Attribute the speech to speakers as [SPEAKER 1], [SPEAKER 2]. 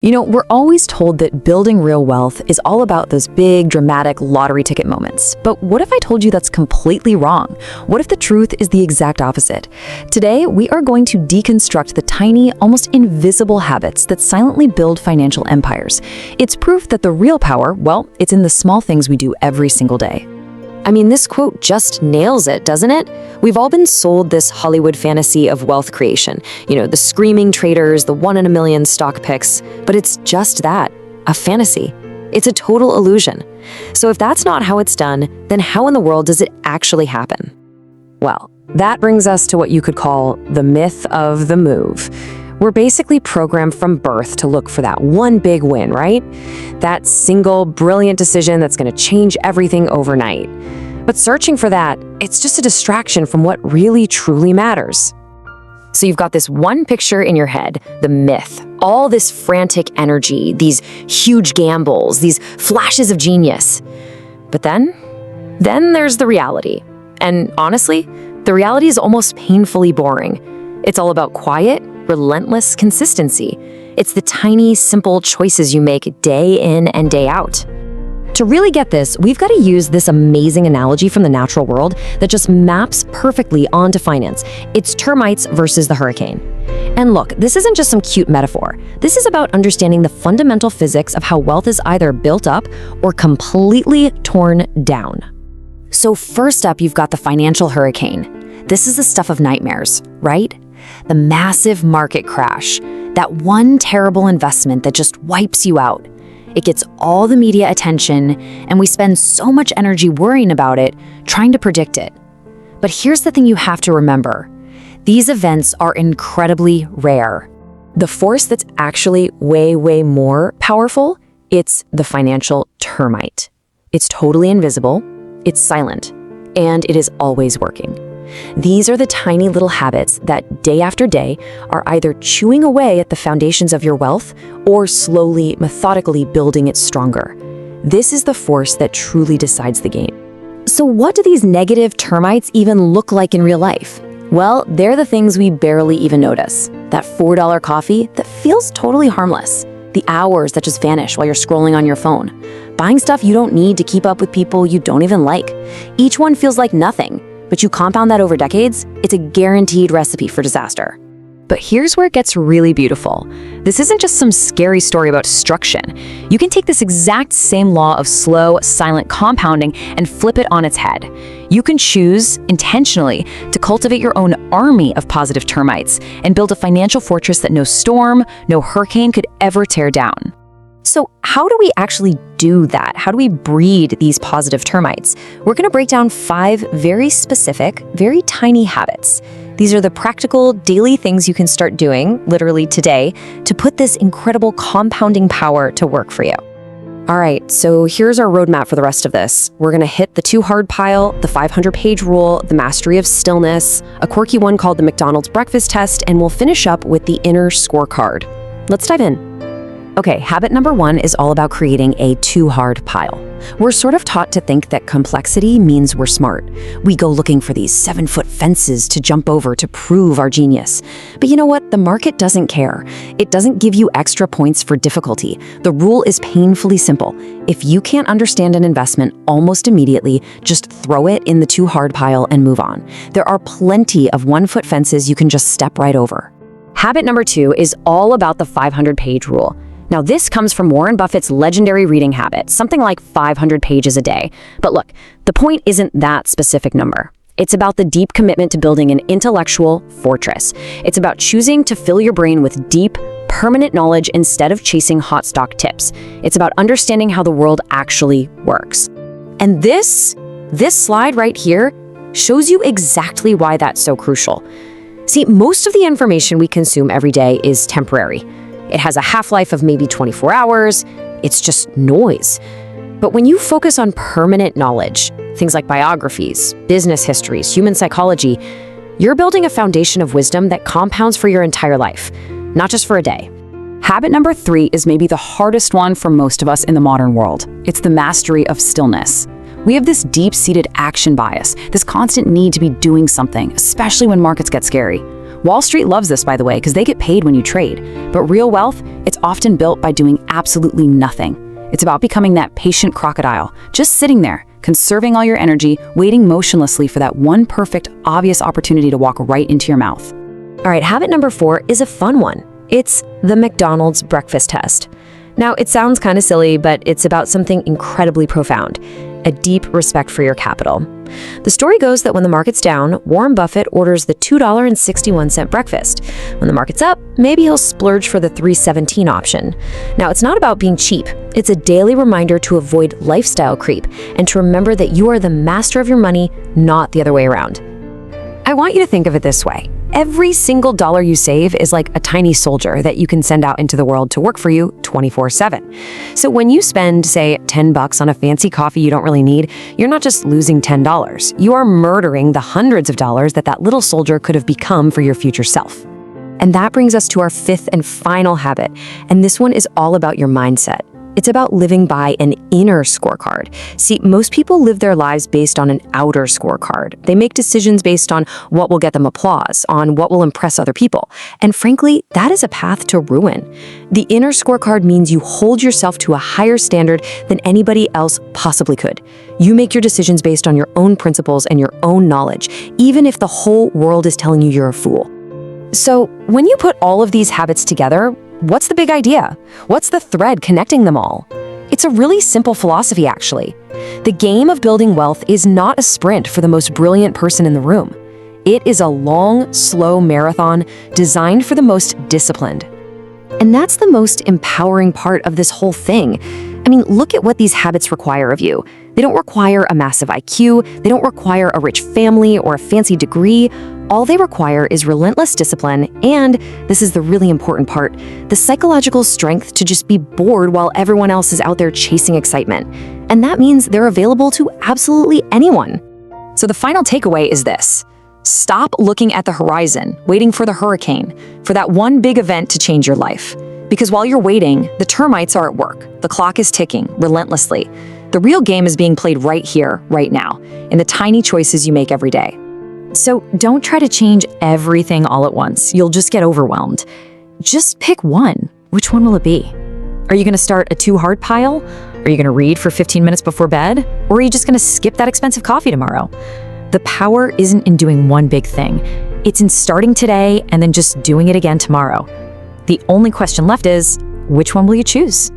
[SPEAKER 1] We're always told that building real wealth is all about those big, dramatic lottery ticket moments. But what if I told you that's completely wrong? What if the truth is the exact opposite? Today, we are going to deconstruct the tiny, almost invisible habits that silently build financial empires. It's proof that the real power, well, it's in the small things we do every single day.
[SPEAKER 2] This quote just nails it, doesn't it? We've all been sold this Hollywood fantasy of wealth creation. The screaming traders, the 1 in a million stock picks. But it's just that, a fantasy. It's a total illusion. So if that's not how it's done, then how in the world does it actually happen?
[SPEAKER 1] Well, that brings us to what you could call the myth of the move. We're basically programmed from birth to look for that one big win, right? That single, brilliant decision that's going to change everything overnight. But searching for that, it's just a distraction from what really, truly matters. So you've got this one picture in your head, the myth, all this frantic energy, these huge gambles, these flashes of genius. But then there's the reality. And honestly, the reality is almost painfully boring. It's all about quiet, relentless consistency. It's the tiny, simple choices you make day in and day out. To really get this, we've got to use this amazing analogy from the natural world that just maps perfectly onto finance. It's termites versus the hurricane. And look, this isn't just some cute metaphor. This is about understanding the fundamental physics of how wealth is either built up or completely torn down. So first up, you've got the financial hurricane. This is the stuff of nightmares, right? The massive market crash, that one terrible investment that just wipes you out. It gets all the media attention, and we spend so much energy worrying about it, trying to predict it. But here's the thing you have to remember. These events are incredibly rare. The force that's actually way, way more powerful, it's the financial termite. It's totally invisible, it's silent, and it is always working. These are the tiny little habits that day after day are either chewing away at the foundations of your wealth or slowly, methodically building it stronger. This is the force that truly decides the game. So what do these negative termites even look like in real life? Well, they're the things we barely even notice. That $4 coffee that feels totally harmless. The hours that just vanish while you're scrolling on your phone. Buying stuff you don't need to keep up with people you don't even like. Each one feels like nothing. But you compound that over decades, it's a guaranteed recipe for disaster. But here's where it gets really beautiful. This isn't just some scary story about destruction. You can take this exact same law of slow, silent compounding and flip it on its head. You can choose, intentionally, to cultivate your own army of positive termites and build a financial fortress that no storm, no hurricane could ever tear down. So how do we actually do that? How do we breed these positive termites? We're going to break down 5 very specific, very tiny habits. These are the practical, daily things you can start doing, literally today, to put this incredible compounding power to work for you. All right, so here's our roadmap for the rest of this. We're going to hit the too hard pile, the 500-page rule, the mastery of stillness, a quirky one called the McDonald's breakfast test, and we'll finish up with the inner scorecard. Let's dive in. Okay, habit number 1 is all about creating a too hard pile. We're sort of taught to think that complexity means we're smart. We go looking for these 7-foot fences to jump over to prove our genius. But you know what? The market doesn't care. It doesn't give you extra points for difficulty. The rule is painfully simple. If you can't understand an investment almost immediately, just throw it in the too hard pile and move on. There are plenty of 1-foot fences you can just step right over. Habit number 2 is all about the 500-page rule. Now, this comes from Warren Buffett's legendary reading habit, something like 500 pages a day. But look, the point isn't that specific number. It's about the deep commitment to building an intellectual fortress. It's about choosing to fill your brain with deep, permanent knowledge instead of chasing hot stock tips. It's about understanding how the world actually works. And this slide right here shows you exactly why that's so crucial. See, most of the information we consume every day is temporary. It has a half-life of maybe 24 hours. It's just noise. But when you focus on permanent knowledge, things like biographies, business histories, human psychology, you're building a foundation of wisdom that compounds for your entire life, not just for a day.
[SPEAKER 3] Habit number 3 is maybe the hardest one for most of us in the modern world. It's the mastery of stillness. We have this deep-seated action bias, this constant need to be doing something, especially when markets get scary. Wall Street loves this, by the way, because they get paid when you trade. But real wealth, it's often built by doing absolutely nothing. It's about becoming that patient crocodile, just sitting there, conserving all your energy, waiting motionlessly for that one perfect, obvious opportunity to walk right into your mouth.
[SPEAKER 2] All right, habit number 4 is a fun one. It's the McDonald's breakfast test. Now, it sounds kind of silly, but it's about something incredibly profound, a deep respect for your capital. The story goes that when the market's down, Warren Buffett orders the $2.61 breakfast. When the market's up, maybe he'll splurge for the $3.17 option. Now, it's not about being cheap. It's a daily reminder to avoid lifestyle creep and to remember that you are the master of your money, not the other way around. I want you to think of it this way. Every single dollar you save is like a tiny soldier that you can send out into the world to work for you 24/7. So when you spend, say, $10 on a fancy coffee you don't really need, you're not just losing $10. You are murdering the hundreds of dollars that little soldier could have become for your future self. And that brings us to our 5th and final habit, and this one is all about your mindset. It's about living by an inner scorecard. See, most people live their lives based on an outer scorecard. They make decisions based on what will get them applause, on what will impress other people. And frankly, that is a path to ruin. The inner scorecard means you hold yourself to a higher standard than anybody else possibly could. You make your decisions based on your own principles and your own knowledge, even if the whole world is telling you you're a fool. So, when you put all of these habits together, what's the big idea? What's the thread connecting them all? It's a really simple philosophy, actually. The game of building wealth is not a sprint for the most brilliant person in the room. It is a long, slow marathon designed for the most disciplined. And that's the most empowering part of this whole thing. I mean, look at what these habits require of you. They don't require a massive IQ, they don't require a rich family or a fancy degree. All they require is relentless discipline and, this is the really important part, the psychological strength to just be bored while everyone else is out there chasing excitement. And that means they're available to absolutely anyone.
[SPEAKER 3] So the final takeaway is this. Stop looking at the horizon, waiting for the hurricane, for that one big event to change your life. Because while you're waiting, the termites are at work. The clock is ticking relentlessly. The real game is being played right here, right now, in the tiny choices you make every day. So don't try to change everything all at once. You'll just get overwhelmed. Just pick one. Which one will it be? Are you going to start a too hard pile? Are you going to read for 15 minutes before bed? Or are you just going to skip that expensive coffee tomorrow? The power isn't in doing one big thing. It's in starting today and then just doing it again tomorrow. The only question left is, which one will you choose?